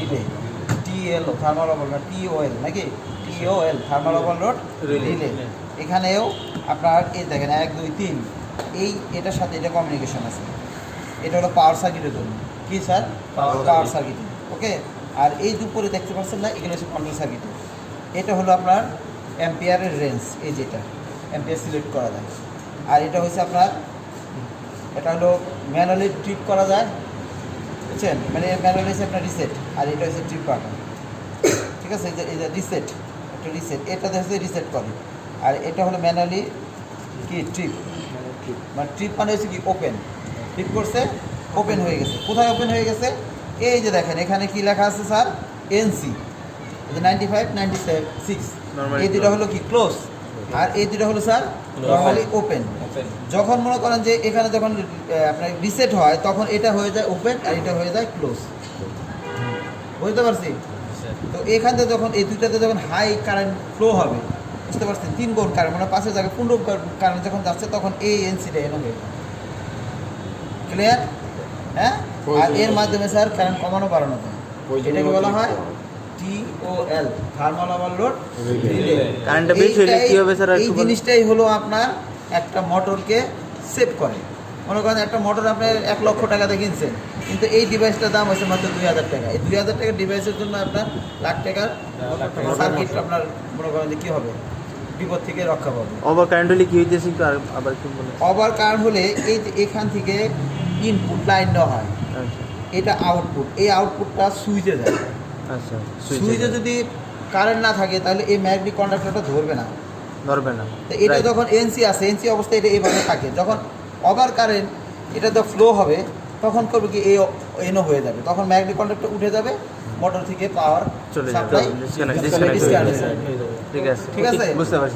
Relay, TL thermal overload, টিওএল নাকি টিওএল thermal overload relay. এখানেও আপনার এই দেখেন 1 2 3 এটার সাথে এটা কমিউনিকেশন আছে। এটা হলো পাওয়ার সার্কিটের জন্য। কি স্যার? Power circuit. ওকে। আর এই দুপুরে দেখতে পাচ্ছেন না, এগুলো হচ্ছে কন্ট্রোল সার্কিট। এটা হলো আপনার অ্যাম্পিয়ারের রেঞ্জ, এই যেটা অ্যাম্পিয়ার সিলেক্ট করা যায়। আর এটা হচ্ছে আপনার, এটা হলো ম্যানুয়ালি ট্রিপ করা যায়, বুঝছেন? মানে ম্যানুয়ালি হচ্ছে আপনার রিসেট, আর এটা হচ্ছে ট্রিপ বাটন। ঠিক আছে, এই যে রিসেট, একটা রিসেট, এটাতে হচ্ছে রিসেট করে। আর এটা হলো ম্যানুয়ালি কি ট্রিপ, মানে ট্রিপ মানে হচ্ছে কি ওপেন, ট্রিপ করছে ওপেন হয়ে গেছে। কোথায় ওপেন হয়ে গেছে? এই যে দেখেন এখানে কি লেখা আছে স্যার, এনসি 95 96, এই দুটো হলো কি ক্লোজ, আর এই দুটো হলো স্যার নর্মালি ওপেন। যখন মনে করেন যে এখানে যখন আপনার রিসেট হয় তখন এটা হয়ে যায় ওপেন আর এটা হয়ে যায় ক্লোজ। বুঝতে পারছি? তো এখান থেকে যখন এই দুইটাতে যখন হাই কারেন্ট ফ্লো হবে, বুঝতে পারছেন, 3 গুণ কারেন্ট মানে 5-এর জায়গায় 15 কারেন্ট যখন যাচ্ছে তখন এই এনসিটা এনো হয়ে যায়। ক্লিয়ার? হ্যাঁ। আর এর মাধ্যমে স্যার কারেন্ট কমানো বাড়ানো যায়। এটাকে বলা হয় টিওএল থার্মাল ওভারলোড রিলে। কারেন্টটা বেশি হলে কি হবে স্যার? এই জিনিসটাই হলো আপনার একটা মোটরকে সেভ করে। মনে করেন একটা মোটর আপনি 1 লক্ষ টাকাতে কিনছেন, কিন্তু এই ডিভাইসটার দাম হচ্ছে মাত্র 2000 টাকা। এই 2000 টাকার ডিভাইসের জন্য আপনার লাখ টাকার সার্কিট আপনার মনে করেন যে কী হবে, বিপদ থেকে রক্ষা পাবে। ওভার কারেন্ট হলে কি হইতেছে একটু আবার একটু বলুন। ওভার কারেন্ট হলে এই যে এখান থেকে ইনপুট লাইন দেওয়া হয়, আচ্ছা এটা আউটপুট, এই আউটপুটটা সুইচে যায়। আচ্ছা, সুইচে যদি কারেন্ট না থাকে তাহলে এই ম্যাগনেটিক কন্ডাক্টরটা ধরবে না, ধরবে না। তো এটা যখন এনসি আছে, এনসি অবস্থায় এটা এইভাবে থাকে। যখন ওভার কারেন্ট এটা তো ফ্লো হবে তখন করবে কি, এই এনো হয়ে যাবে, তখন ম্যাগনেটিক কন্ডাক্টর উঠে যাবে, মোটর থেকে পাওয়ার চলে যাবে, সাপ্লাই ডিসকানেক্ট ডিসকানেক্ট হয়ে যাবে। ঠিক আছে, ঠিক আছে? বুঝতে পারছি।